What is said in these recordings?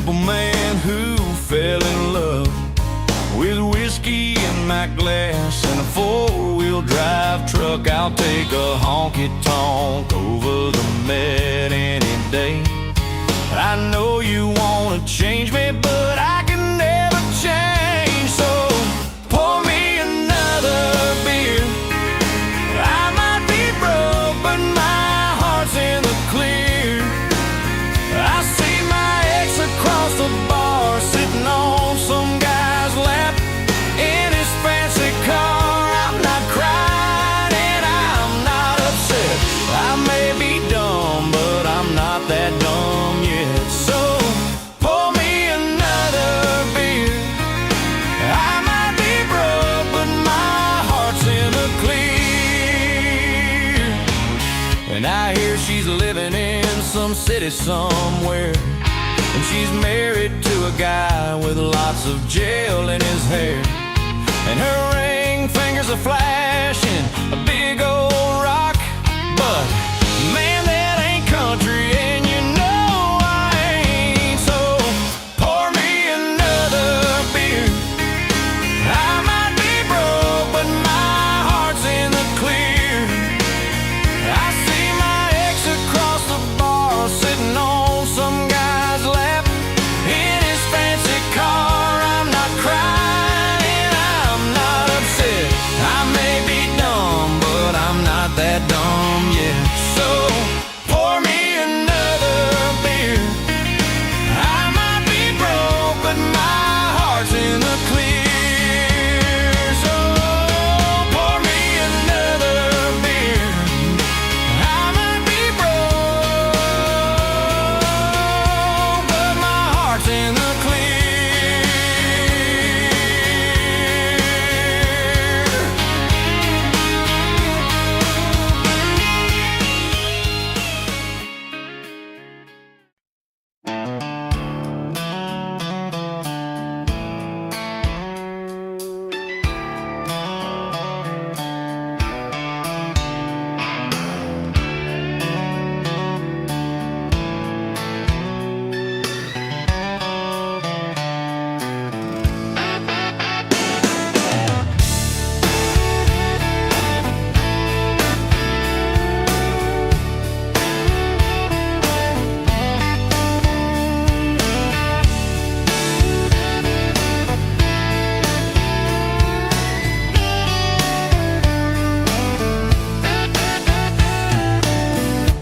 simple man who fell in love with whiskey in my glass and a four-wheel drive truck. I'll take a honky-tonk over the Med any day. I know you wanna change me, but I can never change. So pour me another beer. I might be broke, but my heart's in the clear. I see my ex across the bar, sitting on some guy's lap in his fancy car. I'm not crying and I'm not upset. I may be dumb, but I'm not that dumb yet. So pour me another beer. I might be broke, but my heart's in the clear. And I hear she's living in some city somewhere, and she's married to a guy with lots of gel in his hair. And her ring fingers are flashing a big old rock. But man, that ain't country, and you know I ain't. So pour me another beer. I might be broke, but my heart's in the clear. I see my ex across the bar, sitting on some guy's lap in his fancy car. I'm not crying and I'm not upset. I may be dumb, but I'm not that dumb yet. So pour me another beer. I might be broke, but my heart's in the clear. So pour me another beer. I might be broke, but my heart's in the clear.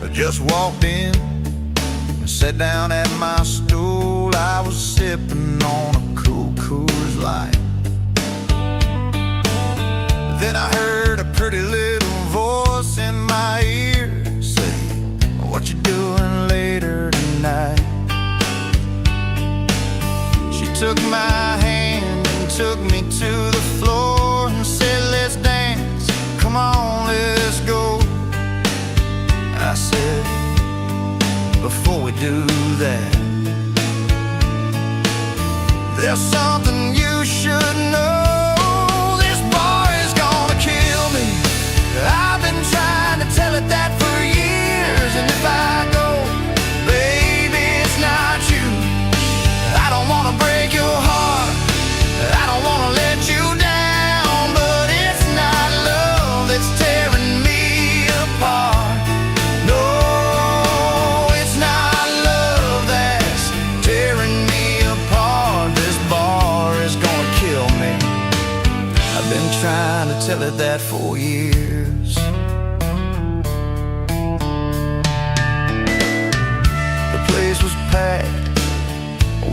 I just walked in and sat down at my stool. I was sipping on a cool Coors Light. Then I heard a pretty little voice in my ear say, "What you doing later tonight?" She took my hand and took me to the floor and said, "Let's dance, come on, let's go." I said, "Before we do that, there's something you should know. This bar is gonna kill me. I've been trying to tell it that for years. And if I go, baby, it's not you. I don't wanna break your heart. I don't wanna let you down. But it's not love that's tearing me apart. No, it's not love that's tearing me apart. This bar is gonna kill me. I've been trying to tell it that for years." The place was packed.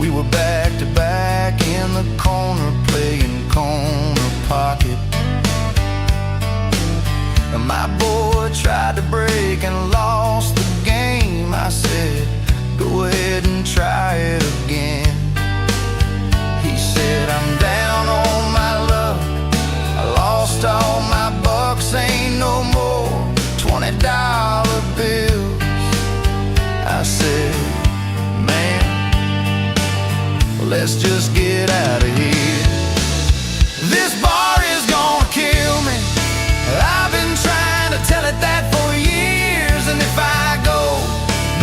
We were back to back in the corner playing corner pocket. And my boy tried to break and lost the game. I said, "Go ahead and try it again." He said, "I'm down on my luck. I lost all my bucks, ain't no more $20 bills." I said, "Man, let's just get out of here. This bar is gonna kill me. I've been trying to tell it that for years. And if I go,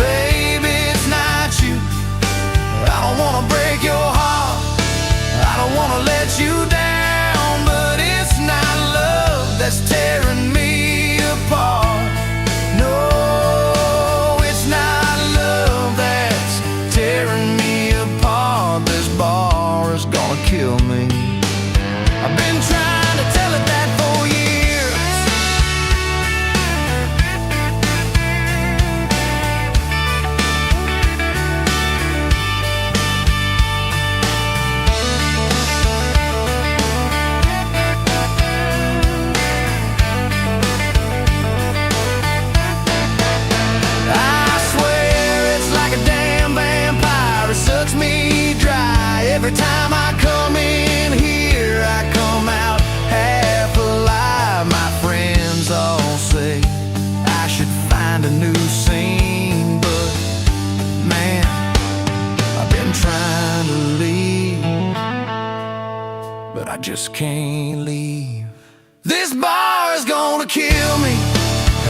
baby, it's not you. I don't wanna that's tearing me apart. No, it's not love that's tearing me apart. This bar is gonna kill me. I've been trying to tell it that for years. I swear it's like a damn vampire. It sucks me dry every time I come in here. I come out half alive. My friends all say I should find a new scene, but man, I've been trying to leave, but I just can't leave. This bar is gonna kill me.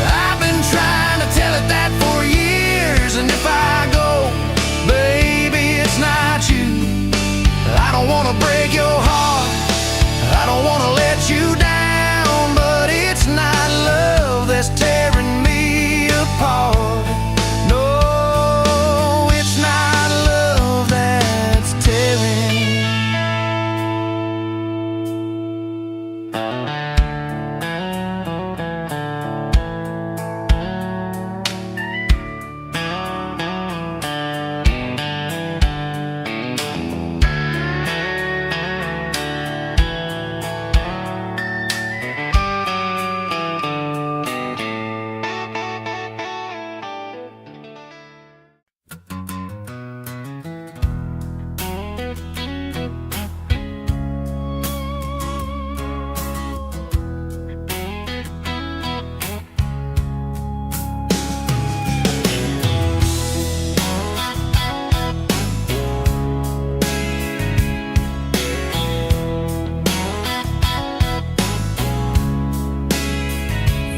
I've been trying to tell it that for years, and if I go, baby, it's not you. I don't wanna break your heart, I don't wanna let you down, but it's not love that's tearing me apart. No, it's not love that's tearing.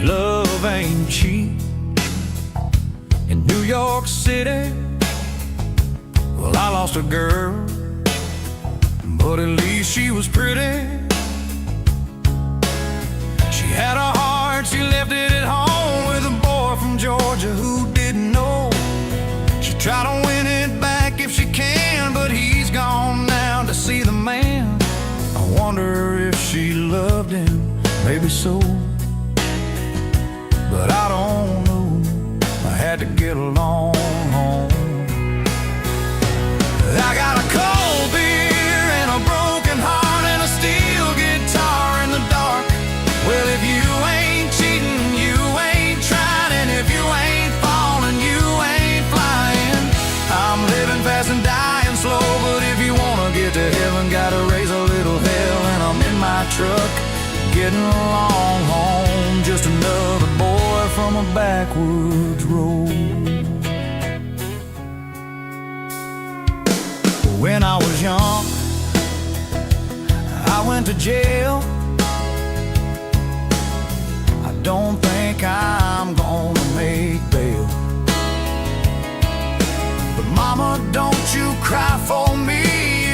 Love ain't cheap in New York City. Well, I lost a girl, but at least she was pretty. She had a heart, she left it at home with a boy from Georgia who didn't know. She tried to win it back if she can, but he's gone now to see the man. I wonder if she loved him, maybe so, but I don't know. I had to get along home. I got a cold beer and a broken heart and a steel guitar in the dark. Well, if you ain't cheating, you ain't trying, and if you ain't falling, you ain't flying. I'm living fast and dying slow, but if you wanna get to heaven, gotta raise a little hell. And I'm in my truck, getting along home, just another boy from a backwoods road. When I was young, I went to jail. I don't think I'm gonna make bail, but mama, don't you cry for me.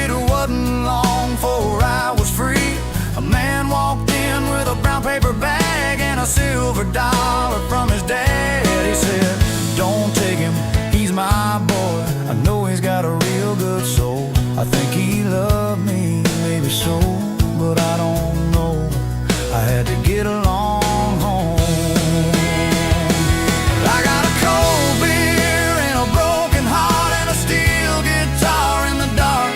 It wasn't long before I was free. A man walked in with a brown paper bag and a silver dollar from his dad. He said, don't take him, he's my boy. I know he's got a real good soul. I think he loved me, maybe so, but I don't know. I had to get along home. I got a cold beer and a broken heart and a steel guitar in the dark.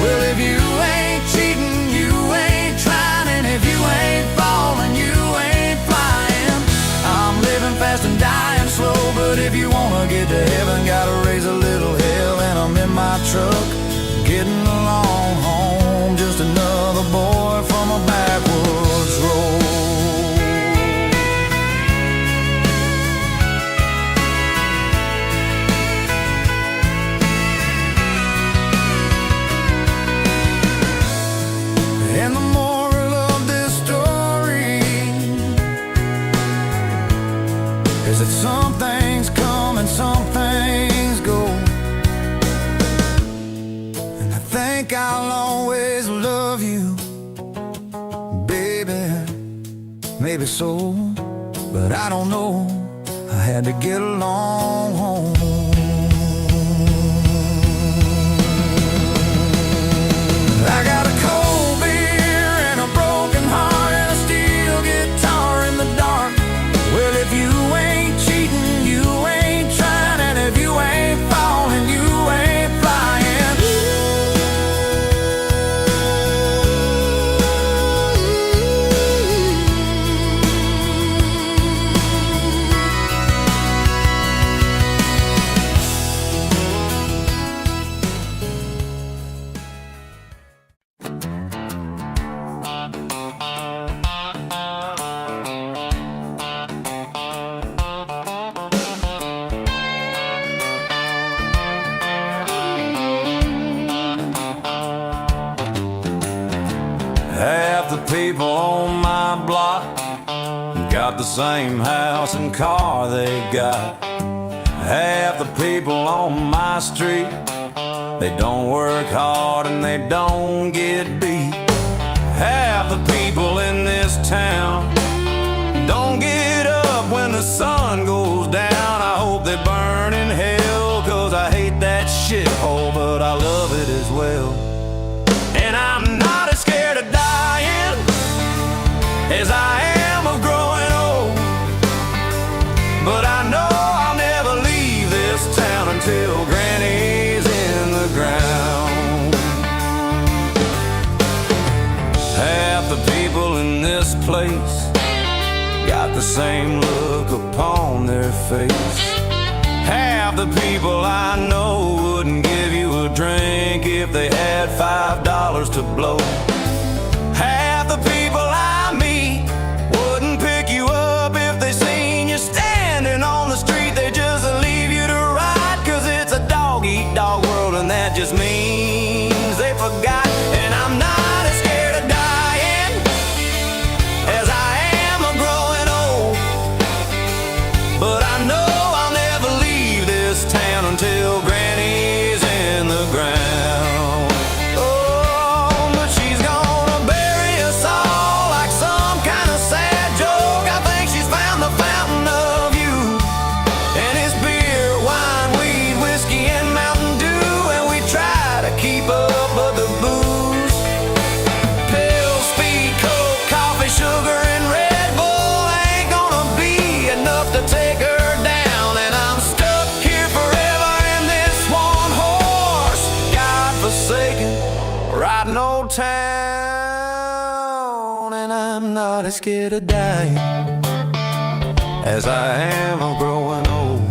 Well, if you ain't cheating, you ain't trying, and if you ain't falling, you ain't flying. I'm living fast and dying slow, but if you wanna get to heaven, gotta raise a little hell. And I'm in my truck, getting along home, just another boy from a backwoods road. And the moral of this story is that some things come and some things go. And I think I'll always love you, baby, maybe so, but I don't know. I had to get along home. I got a cold beer and a broken heart and a steel guitar in the dark. Well, if you ain't cheating, you ain't trying, and if you ain't falling, you ain't flying. Half the people on my block got the same house and car they got. Half the people on my street, they don't work hard and they don't get beat. Half the people in this town don't get up when the sun goes down. I hope they burn in hell, 'cause I hate that shithole, but I love it as well. And I'm not as scared of dying as I am of growing old, but I know I'll never leave this town until Granny's in the ground. Half the people in this place got the same look upon their face. Half the people I know wouldn't give you a drink if they had $5 to blow. Half the people I meet wouldn't pick you up if they seen you standing on the street. They just leave you to rot, 'cause it's a dog-eat-dog world, and that just means they forgot. And I'm not as scared of dying as I am of growing old, but I know town until Granny's in the ground. Oh, but she's gonna bury us all like some kind of sad joke. I think she's found the fountain of youth, and it's beer, wine, weed, whiskey, and Mountain Dew, and we try to keep up, but the booze, pills, speed, coke, coffee, sugar, and Red Bull ain't gonna be enough to take her down. And I'm stuck here forever in this one horse, God-forsaken, riding old town. And I'm not as scared of dying as I am of growing old,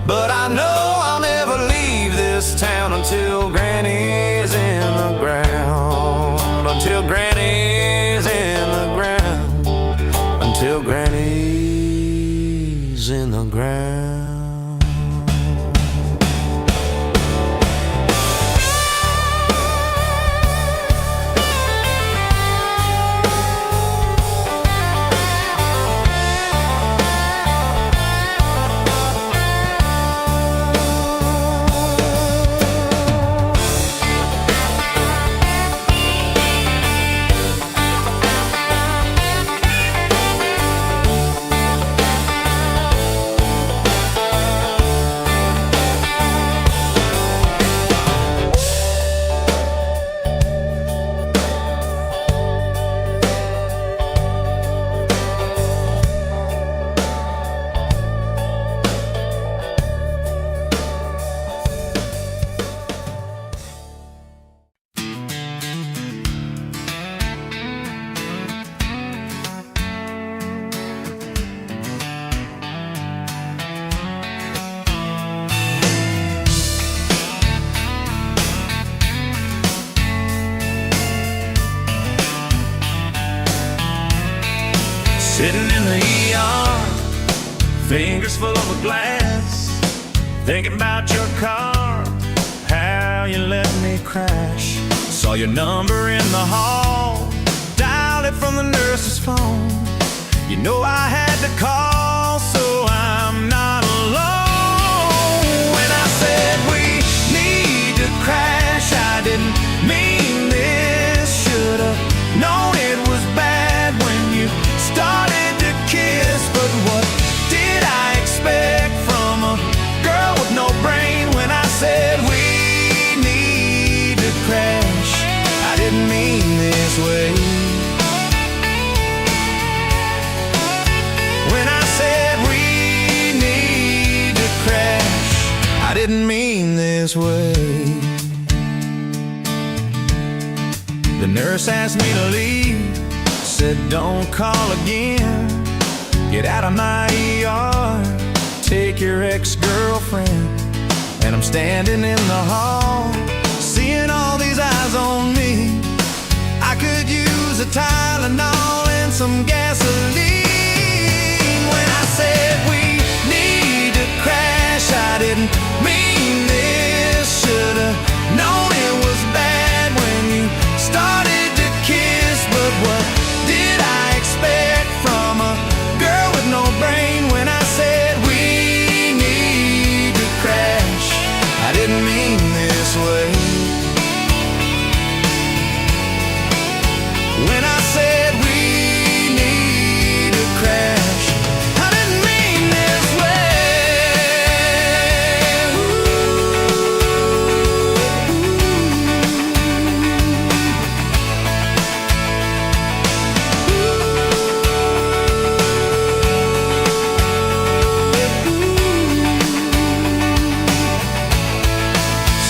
but I know I'll never leave this town until Granny's in the ground. Until Granny's in the ground. Until Granny's in the ground. Sitting in the ER, fingers full of a glass, thinking about your car, how you let me crash. Saw your number in the hall, dialed it from the nurse's phone. You know I had to call, so I'm not alone. When I said we need to crash, I didn't mean this. Should've known it was bad when you didn't mean this way. The nurse asked me to leave, said don't call again. Get out of my ER, take your ex-girlfriend. And I'm standing in the hall, seeing all these eyes on me. I could use a Tylenol and some gasoline. When I said we need to crash, I didn't mean this. Should've known it was bad when you started to kiss. But what did I expect from a girl with no brain? When I said we need to crash, I didn't mean this way. When I said we need to crash, I didn't mean this way.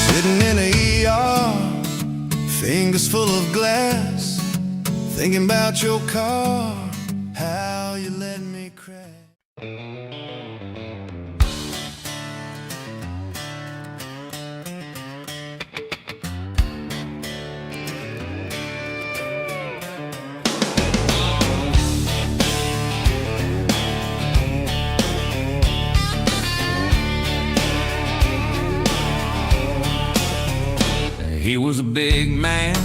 Sitting in a ER, fingers full of glass, thinking about your car, how you let me crash. He was a big man,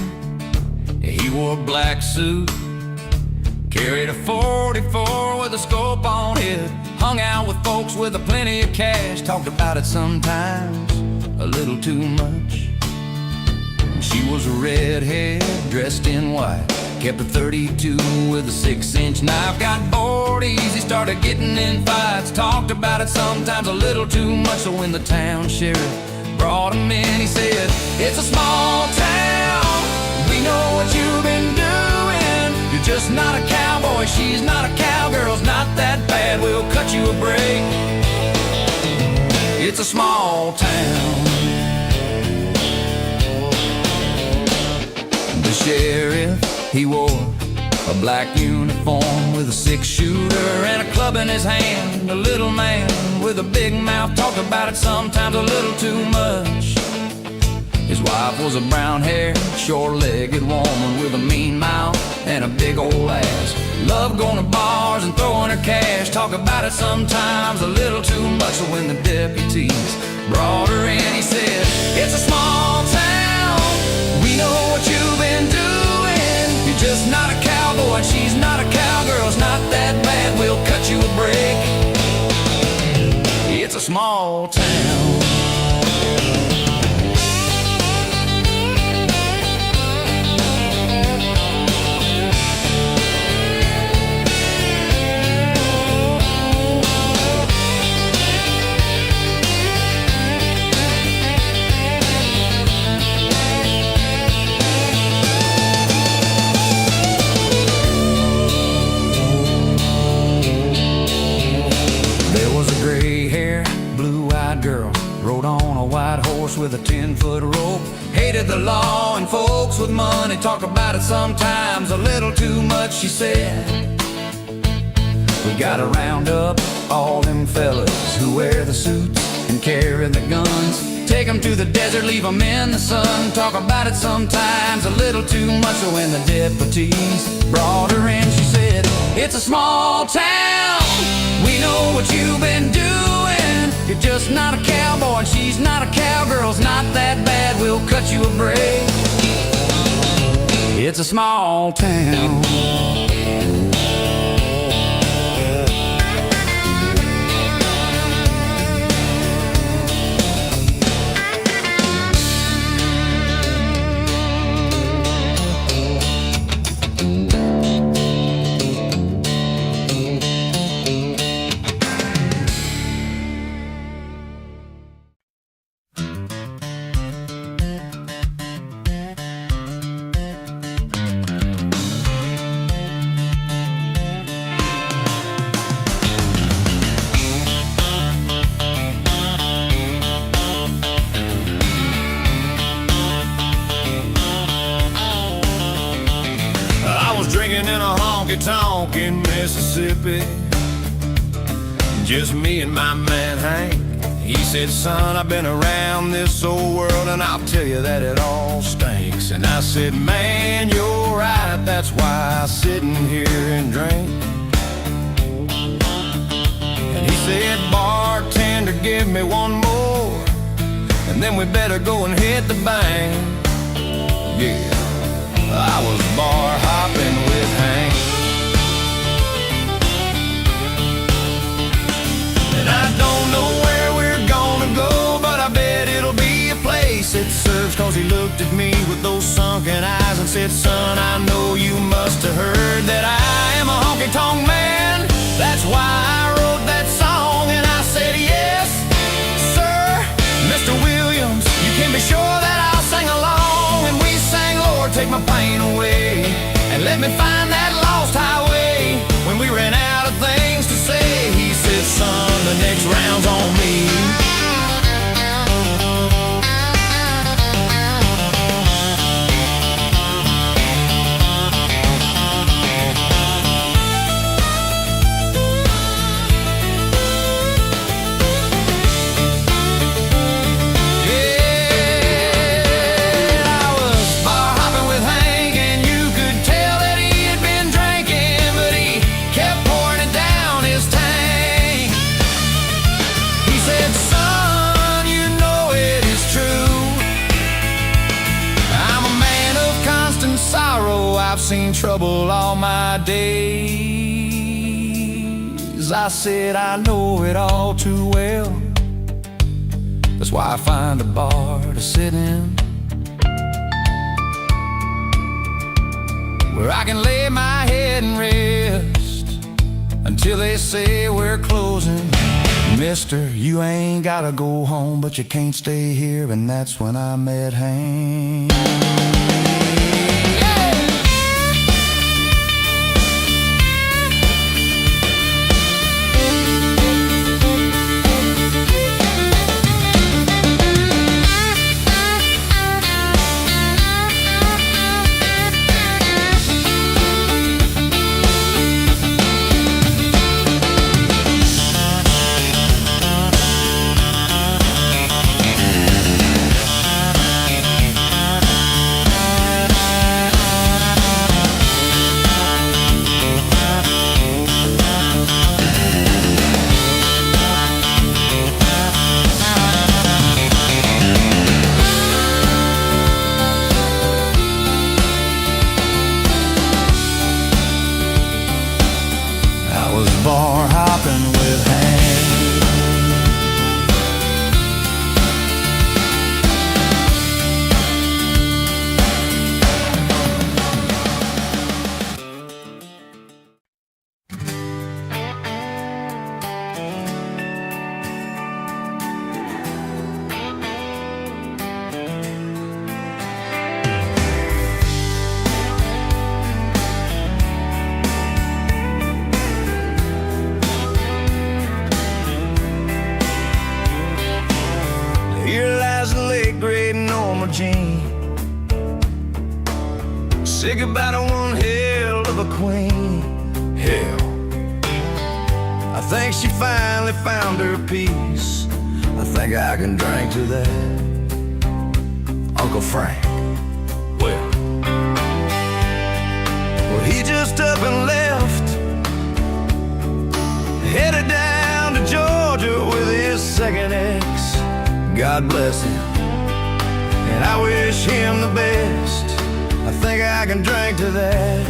he wore a black suit, carried a 44 with a scope on it, hung out with folks with a plenty of cash, talked about it sometimes a little too much. She was a redhead dressed in white, kept a 32 with a 6-inch knife, got bored easy, started getting in fights, talked about it sometimes a little too much. So when the town sheriff brought him in, he said, it's a small town, we know what you've been doing. You're just not a cowboy, she's not a cowgirl's not that bad, we'll cut you a break. It's a small town. The sheriff, he wore a black uniform with a 6-shooter and a club in his hand. A little man with a big mouth, talked about it sometimes a little too much. His wife was a brown-haired, short-legged woman with a mean mouth and a big old ass. Loved going to bars and throwing her cash, talk about it sometimes a little too much. So when the deputies brought her in, he said, it's a small town, we know what you've been doing. You're just not a cowboy, she's not a cowgirl, it's not that bad, we'll cut you a break. It's a small town. With a 10-foot rope, hated the law and folks with money, talk about it sometimes a little too much. She said, we gotta round up all them fellas who wear the suits and carry the guns, take them to the desert, leave them in the sun, talk about it sometimes a little too much. So when the deputies brought her in, she said, it's a small town, we know what you've been doing. You're just not a cowboy and she's not a cowgirl, it's not that bad, we'll cut you a break. It's a small town. in Mississippi, just me and my man Hank. He said, son, I've been around this old world, and I'll tell you that it all stinks. And I said, man, you're right, that's why I sit in here and drink. And he said, bartender, give me one more, and then we better go and hit the bank. Yeah, I was bar hopping with Hank. And I don't know where we're gonna go, but I bet it'll be a place that serves. Cause he looked at me with those sunken eyes and said, son, I know you must have heard that I am a honky-tonk man. That's why I wrote that song. And I said, yes, sir, Mr. Williams, you can be sure that I'll sing along. And we sang, Lord, take my pain away, and let me find that lost highway. When we ran out of things to say, he said, son, the next round's on me. I've seen trouble all my days. I said, I know it all too well. That's why I find a bar to sit in, where I can lay my head and rest until they say we're closing. Mister, you ain't gotta go home, but you can't stay here. And that's when I met Hank. Bar hopping with Hank. Say goodbye to one hell of a queen. Hell, I think she finally found her peace. I think I can drink to that. Uncle Frank, well, he just up and left, headed down to Georgia with his second ex. God bless him, and I wish him the best. I think I can drink to that.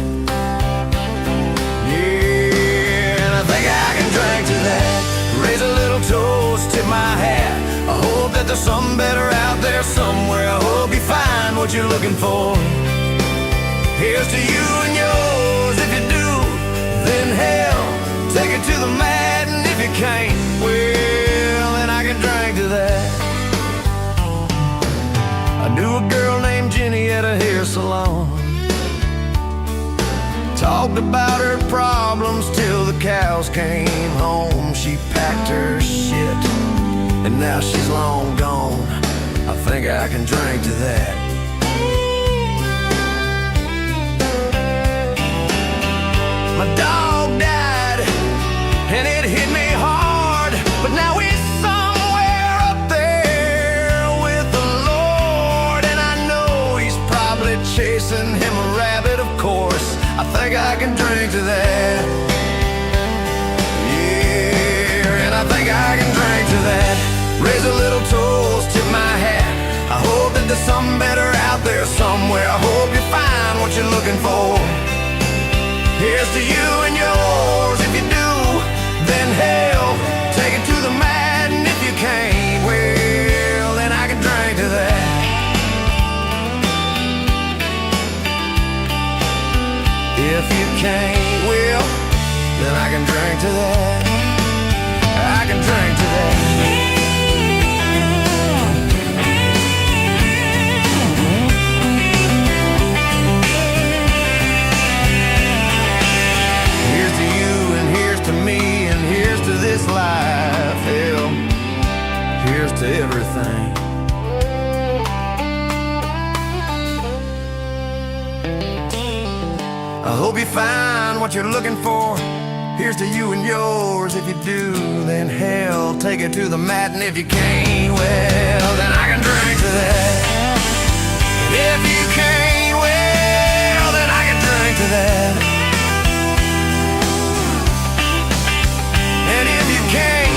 Yeah, and I think I can drink to that. Raise a little toast, tip my hat. I hope that there's something better out there somewhere. I hope you find what you're looking for. Here's to you and yours. If you do, then hell, take it to the mat. And if you can't, well, then I can drink to that. I knew a girl named Jenny at a hair salon. Talked about her problems till the cows came home. She packed her shit, and now she's long gone. I think I can drink to that. My dog I think I can drink to that. Yeah, and I think I can drink to that. Raise a little toast, tip my hat. I hope that there's something better out there somewhere. I hope you find what you're looking for. Here's to you and yours. If you do, then hell, take it to the mat. And if you can't, well, then I can drink to that. If you can't, well, then I can drink to that. I can drink to that. Here's to you and here's to me and here's to this life. Hell, here's to everything. I hope you find what you're looking for. Here's to you and yours. If you do, then hell, take it to the mat. And if you can't, well, then I can drink to that. If you can't, well, then I can drink to that. And if you can't,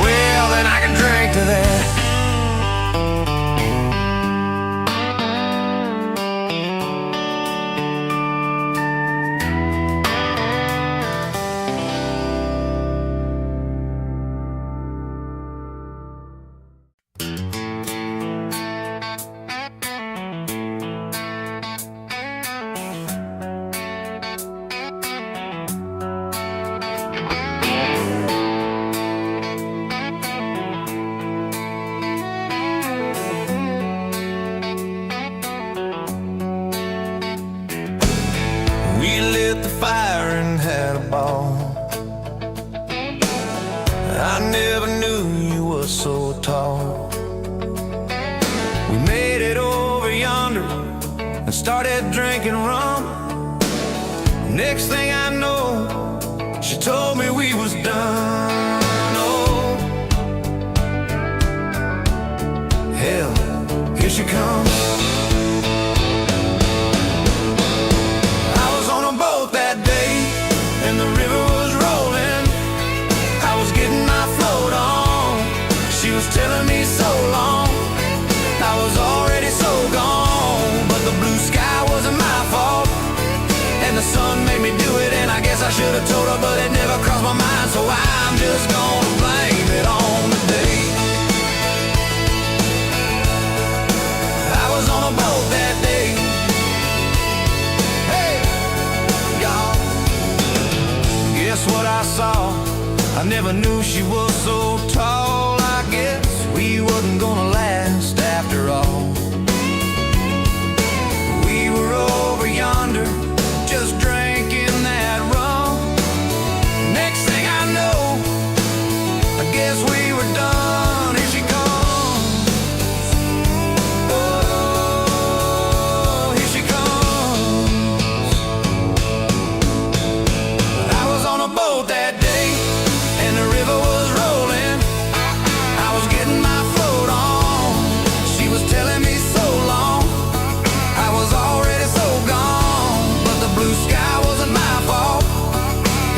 well, then I can drink to that. We lit the fire and had a ball. I never knew you were so tall. We made it over yonder and started drinking rum. Next thing I know, she told me we was done. Oh, hell, here she comes. And the river was rolling. I was getting my float on. She was telling me so long. I was already so gone. But the blue sky wasn't my fault. And the sun made me do it. And I guess I should have told her, but it never crossed my mind. So I'm just gonna blame it on the day. I was on a boat that day. Guess what I saw? I never knew she was so tall. I guess we wasn't gonna last after all. We were over yonder, just drinking that rum. Next thing I know, I guess we were done. Here she comes. Oh, here she comes. I was on a boat that day, and the river was rolling. I was getting my float on. She was telling me so long. I was already so gone. But the blue sky wasn't my fault.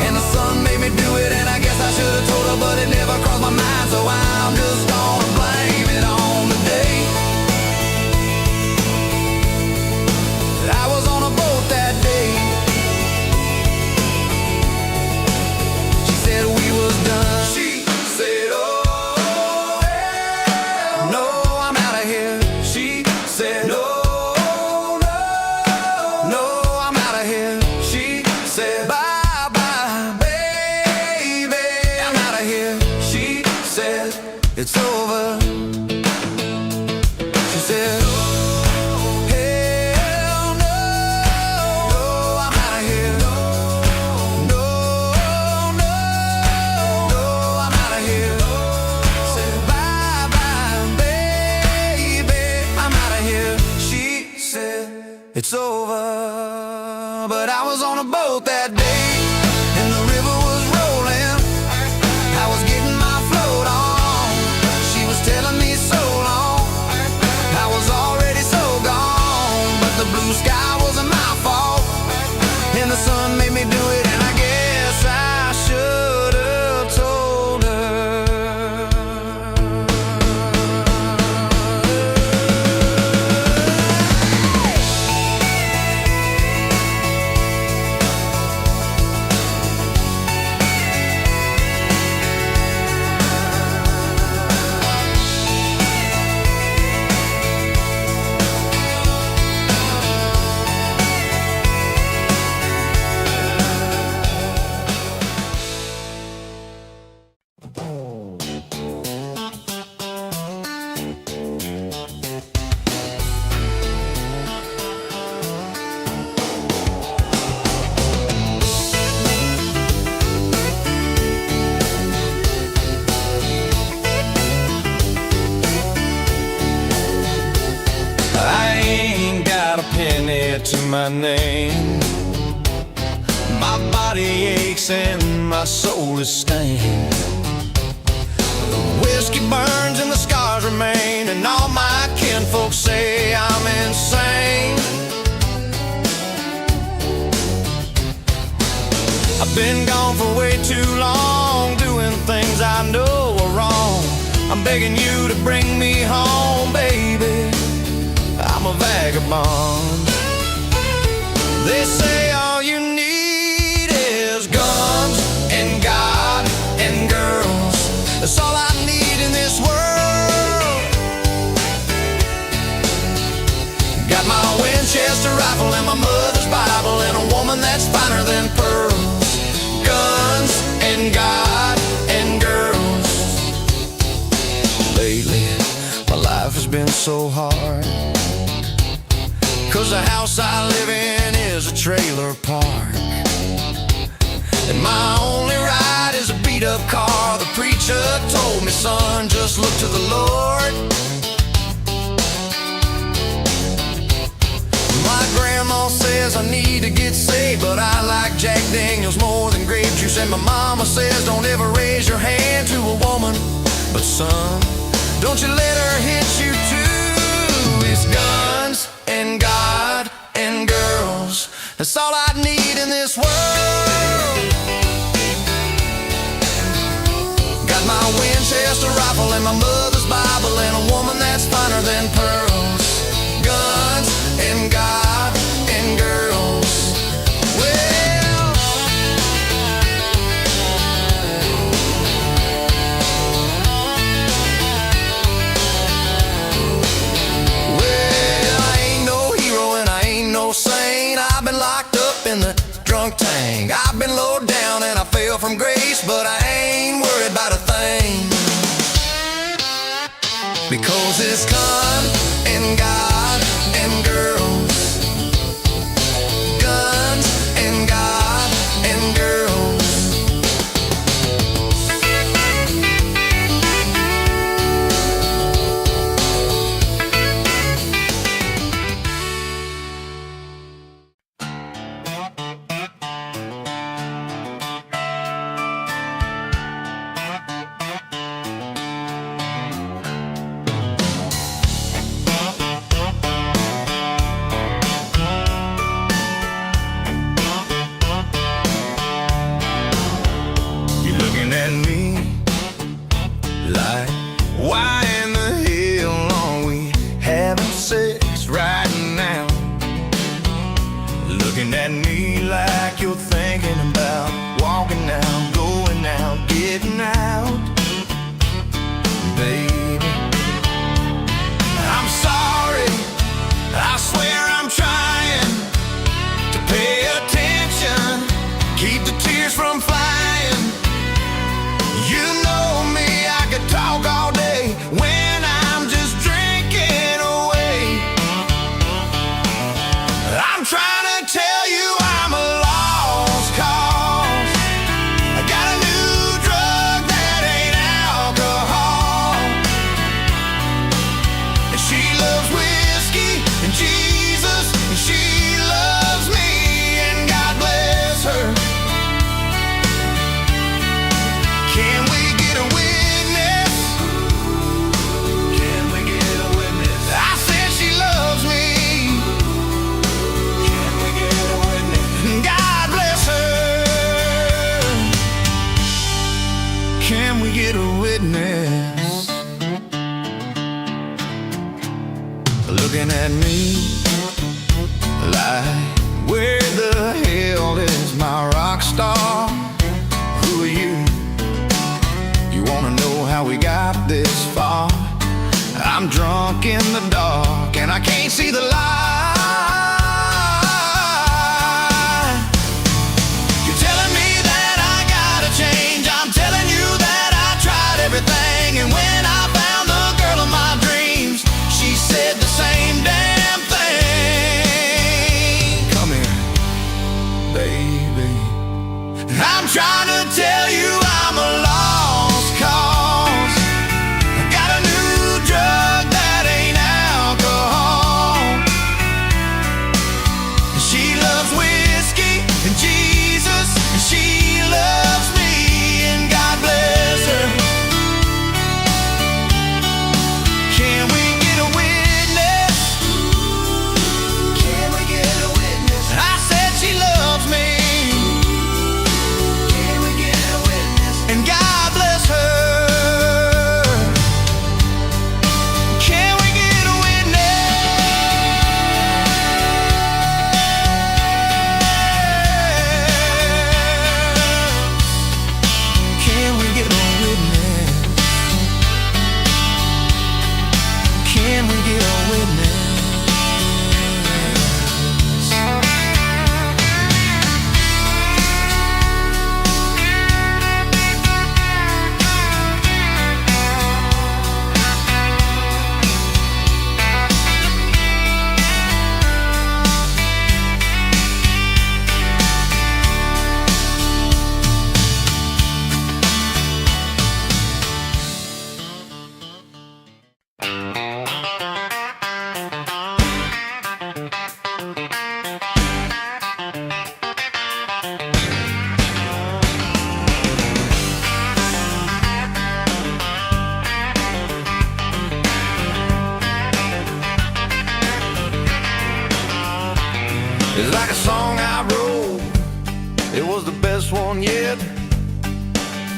And the sun made me do it. And I guess I should have told her, but it never crossed my mind. So I'm just gonna blame it on the day. I was on a boat that day. We was done. She said, oh, hell no, I'm out of here. She said, no, no, no, I'm out of here. She said, bye, bye, baby, I'm out of here. She said, it's over. my name. My body aches and my soul is stained. The whiskey burns and the scars remain, and all my kinfolk say I'm insane. I've been gone for way too long, doing things I know are wrong. I'm begging you to bring me home, baby. I'm a vagabond. They say all you need is guns and God and girls. That's all I need in this world. Got my Winchester rifle and my mother's Bible and a woman that's finer than pearls. Guns and God and girls. Lately, my life has been so hard, 'cause the house I live in is a trailer park, and my only ride is a beat-up car. The preacher told me, son, just look to the Lord. My grandma says I need to get saved, but I like Jack Daniels more than grape juice. And my mama says don't ever raise your hand to a woman, but son, don't you let her hit you too. It's guns and God and girls. That's all I need in this world. Got my Winchester rifle and my mother's Bible and a woman that's finer than pearls. Guns and God and girls. Well, I ain't no hero and I ain't no saint. I've been locked up in the drunk tank. I've been low down and I fell from grace, but I ain't worried about a thing, because it's gun and God and girls. Guns and God and girls. At me like, why in the hell are we having sex right now? Looking at me like you're thinking about walking out, going out, getting out. Baby, I'm sorry, I swear I'm trying to pay attention, keep the tears from flying. You know me, I could talk all day when I'm just drinking away. I'm trying to tell you I'm a lost cause. I got a new drug that ain't alcohol, and she loves whiskey and Jesus, and she loves me, and God bless her. Can we get a witness? Can we get a witness? I said she loves me. Can we get a witness? God bless her. Can we get a witness? Looking at me like, where the hell is my rock star? Who are you? You wanna know how we got this far? I'm drunk in the dark and I can't see the light. You're telling me that I gotta change. I'm telling you that I tried everything, and when I found the girl of my dreams, she said the same damn thing. Come here, baby. I'm trying to tell you I'm a lost cause. I got a new drug that ain't alcohol.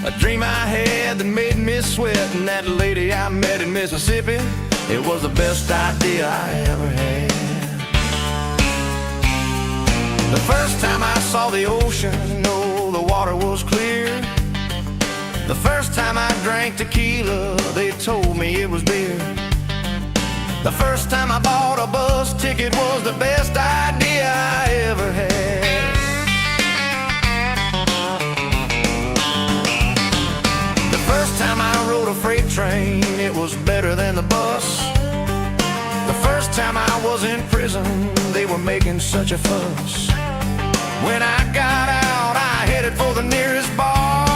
A dream I had that made me sweat, and that lady I met in Mississippi, it was the best idea I ever had. The first time I saw the ocean, oh, the water was clear. The first time I drank tequila, they told me it was beer. The first time I bought a bus ticket was the best idea I ever had. The first time I rode a freight train, it was better than the bus. The first time I was in prison, they were making such a fuss. When I got out, I headed for the nearest bar.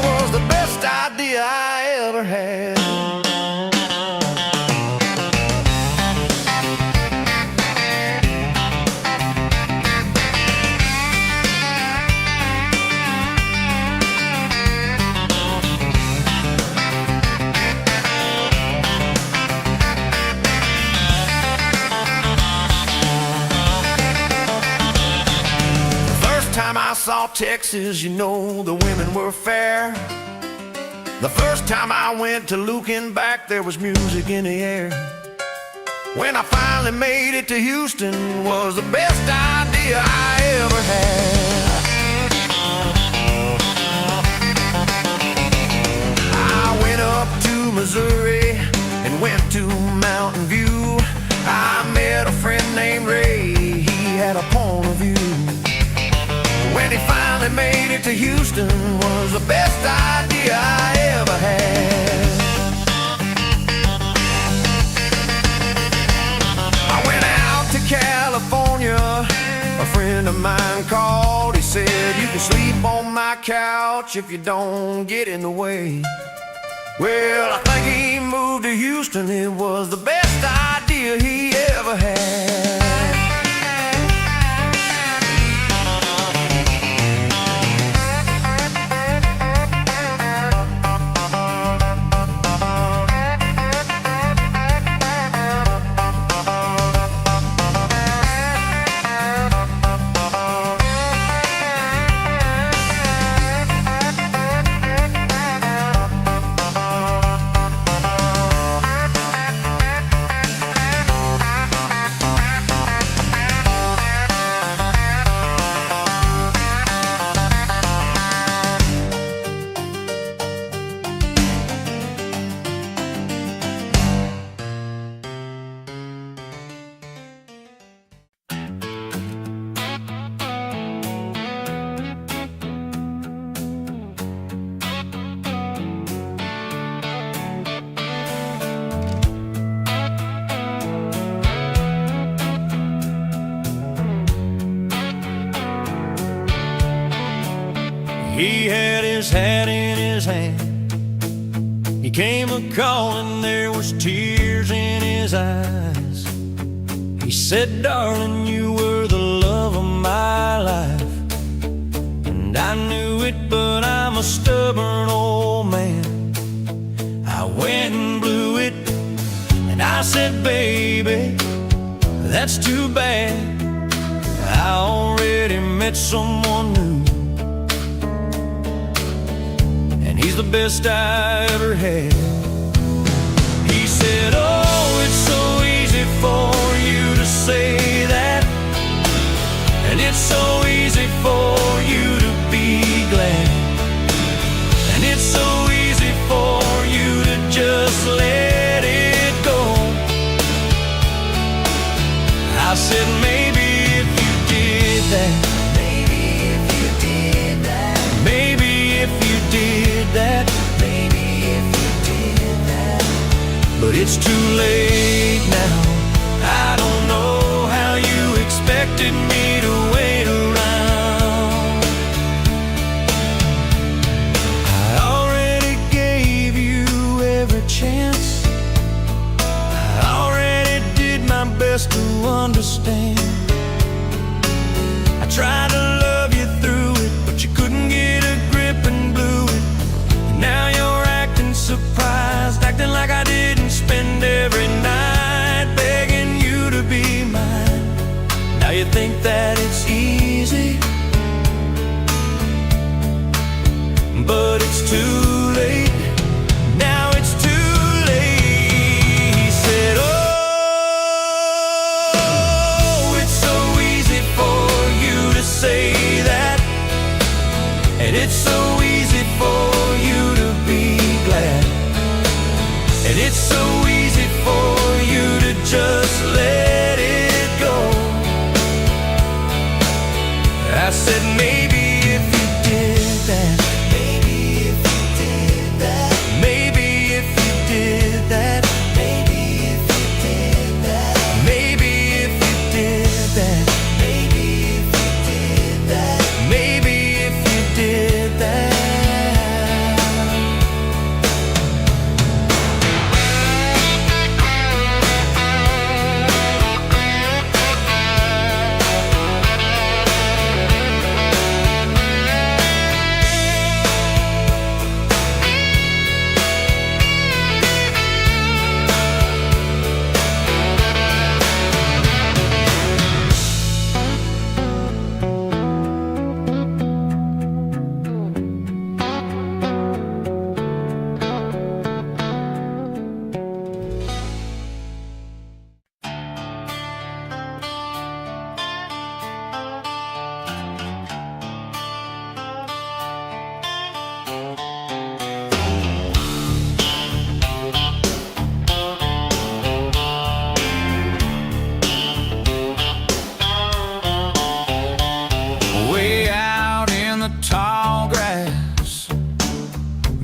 Was the best idea I ever had. I saw Texas, you know, the women were fair. The first time I went to looking back, there was music in the air. When I finally made it to Houston, was the best idea I ever had. I went up to Missouri and went to Mountain View. I met a friend named Ray, he had a point of view. When he finally made it to Houston, was the best idea I ever had. I went out to California, a friend of mine called. He said, you can sleep on my couch if you don't get in the way. Well, I think he moved to Houston, it was the best idea he ever had. He had his hat in his hand. He came a-calling, there was tears in his eyes. He said, darling, you were the love of my life. And I knew it, but I'm a stubborn old man. I went and blew it, and I said, baby, that's too bad. I already met someone new, he's the best I ever had. He said, oh, it's so easy for you to say that, and it's so easy for you to be glad, and it's so easy for you to just let it go. I said, maybe if you did that, but it's too late now. I don't know how you expected me to wait around. I already gave you every chance. I already did my best to understand. I tried to love you through it, but you couldn't get a grip and blew it. And now you're acting surprised, acting like I didn't spend every night it's too late. Now it's too late. He said, oh, it's so easy for you to say that, and it's so easy for you to be glad, and it's so easy for you to just let it go. I said, maybe if you did that, maybe if you did that, maybe if you did that, maybe if you did that, maybe if you did that, maybe if you did that, maybe if you did that.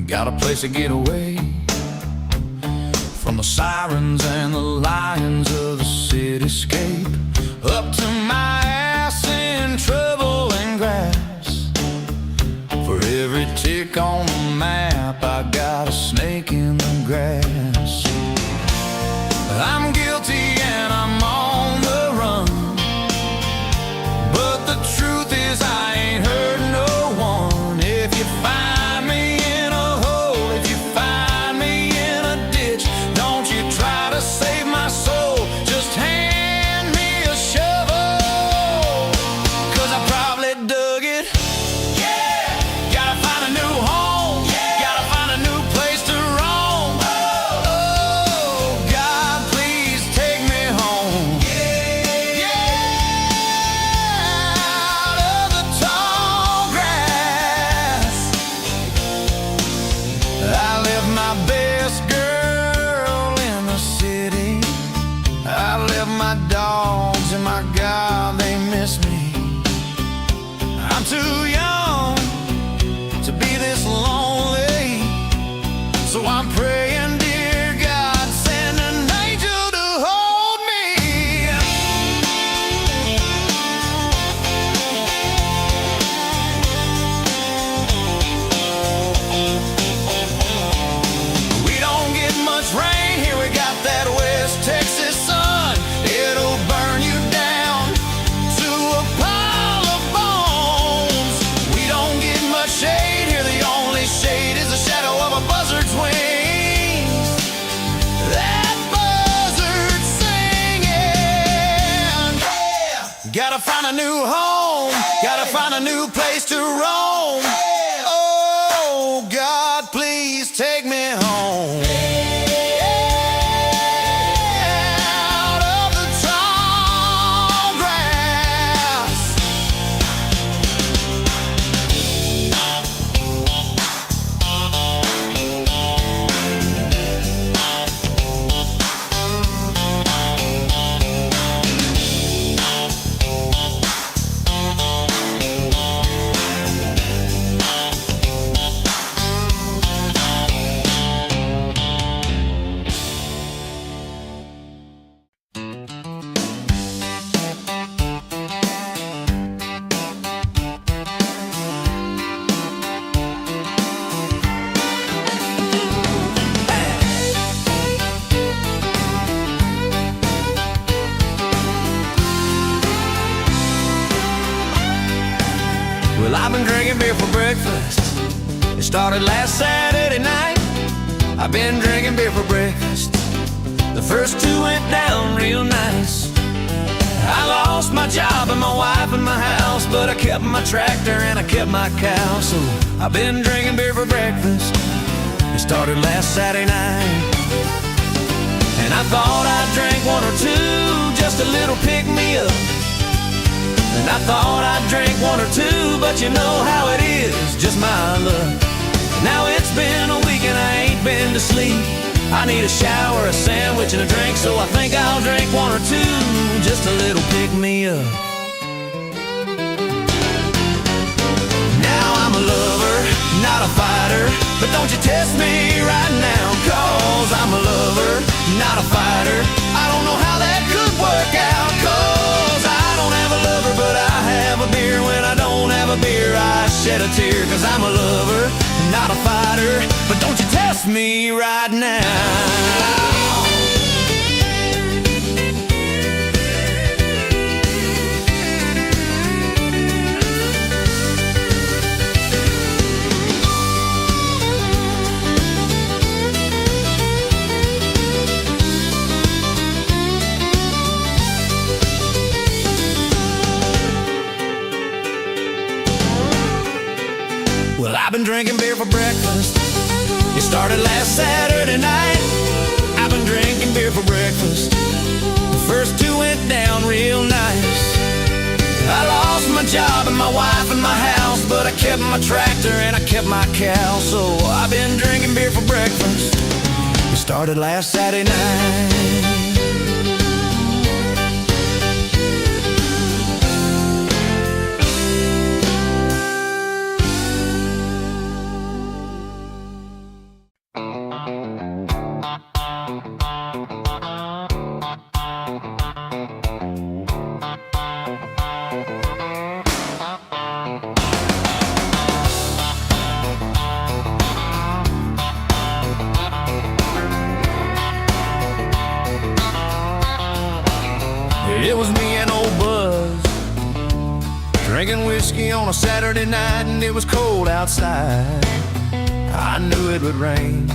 Got a place to get away from the sirens and the lions of the cityscape. Up to my ass in trouble and grass. For every tick on the map, I got a snake in the grass. I'm guilty and I'm on the run, but the truth is I ain't hurt no one. If you find me in a hole, if you find me in a ditch, don't you try to save my soul, just hand me a shovel, 'cause I probably dug it. Yeah, gotta find a new home. Yeah, gotta find a new place to roam. Oh, God, please take me home. Out of the tall grass, I left my best girl in the city. I left my dogs, and my God, they miss me. I'm too young to be this lonely, so I'm praying, dear God, send an angel to hold me. We don't get much rain here, we got that West Texas sun. It'll burn you down to a pile of bones. We don't get much shade here, the only shade is the shadow of a buzzard's wings. That buzzard singing. Gotta find a new home, gotta find a new place to roam. Oh, God, please take me home. Out of the tall grass. Well, I've been drinking beer for breakfast. It started last Saturday night. I've been drinking beer for breakfast. The first two went down real nice. I lost my job and my wife and my house, but I kept my tractor and I kept my cow. So I've been drinking beer for breakfast. It started last Saturday night, and I thought I'd drink one or two, just a little pick-me-up. And I thought I'd drink one or two, but you know how it is, just my luck. Now it's been a week and I ain't been to sleep. I need a shower, a sandwich, and a drink, so I think I'll drink one or two, just a little pick-me-up. Now I'm a lover, not a fighter, but don't you test me right now, 'cause I'm a lover, not a fighter. I don't know how that could work out, 'cause I don't have a lover, but I have a beer. When I don't have a beer, I shed a tear, 'cause I'm a lover, not a fighter, but don't you test me right now. Well, I've been drinking beer for breakfast. It started last Saturday night. I've been drinking beer for breakfast. The first two went down real nice. I lost my job and my wife and my house, but I kept my tractor and I kept my cow. So I've been drinking beer for breakfast. It started last Saturday night. It was me and old Buzz, drinking whiskey on a Saturday night, and it was cold outside. I knew it would rain.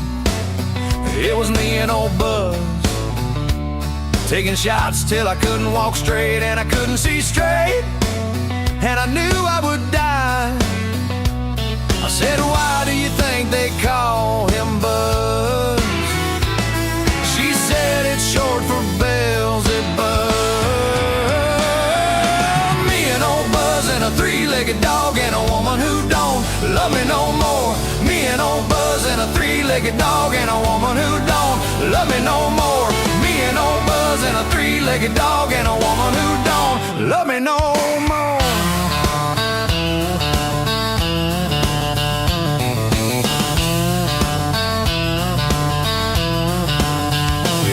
It was me and old Buzz, taking shots till I couldn't walk straight, and I couldn't see straight, and I knew I would die. I said, why do you think they call him Buzz? She said, it's short for Beelzebub. A three-legged dog and a woman who don't love me no more. Me and old Buzz and a three-legged dog and a woman who don't love me no more. Me and old Buzz and a three-legged dog and a woman who don't love me no more.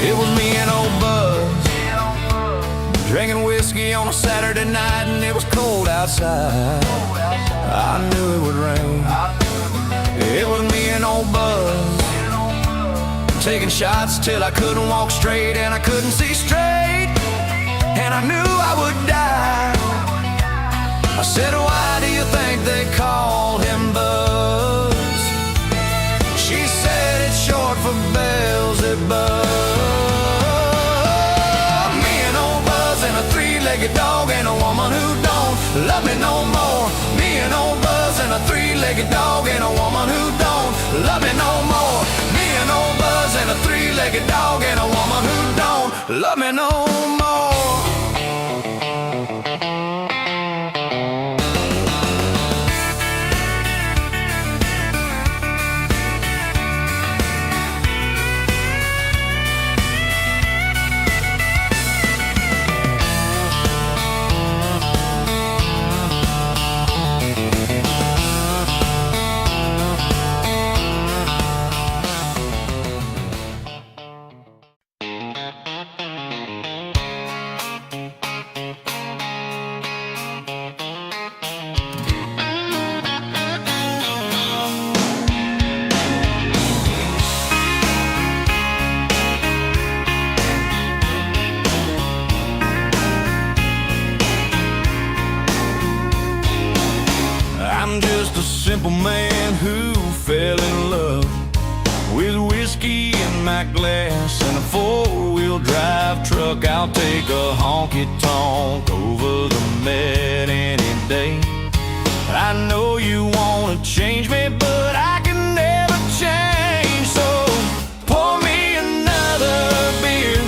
It was me and old Buzz, drinking whiskey on a Saturday night, and it was cold outside. I knew it would rain. It was me and old Buzz, taking shots till I couldn't walk straight, and I couldn't see straight, and I knew I would die. I said, why do you think they call him Buzz? She said, it's short for Beelzebub. Three-legged dog and a woman who don't love me no more. Me and old Buzz and a three-legged dog and a woman who don't love me no more. Me and old Buzz and a three-legged dog and a woman who don't love me no more. Simple man who fell in love with whiskey in my glass and a four-wheel drive. drive truck, I'll take a honky-tonk over the med any day. I know you wanna change me, but I can never change. So pour me another beer.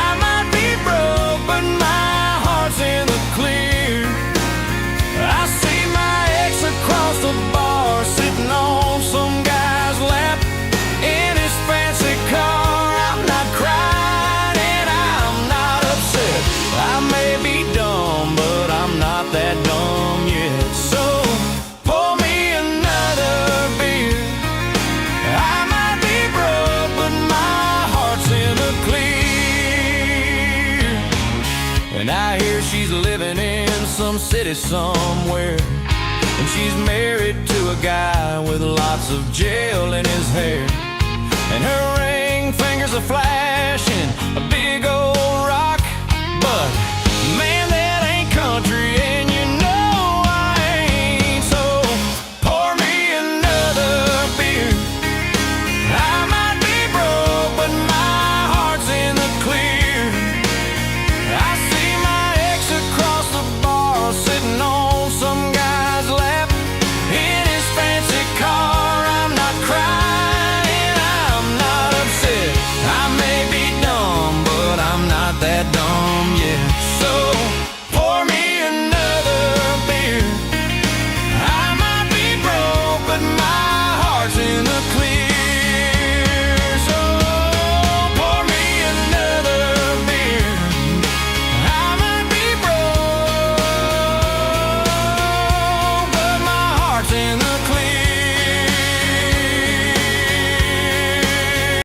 I might be broke, but my heart's in the clear. I see my ex across the bar, sitting on some guy's lap in his fancy car. I'm not crying and I'm not upset. I may be dumb, but I'm not that dumb yet. So pour me another beer. I might be broke, but my heart's in the clear. And I hear she's living in some city somewhere, and she's married to a guy with lots of gel in his hair. And her ring fingers are flashing a big old rock. But man, that ain't country, and you know I ain't. So pour me another beer. I might be broke, but my heart's in the clear. I see my ex across the bar, sitting on some guy's lap in his fancy car. I'm not crying, I'm not upset. I may be dumb, but I'm not that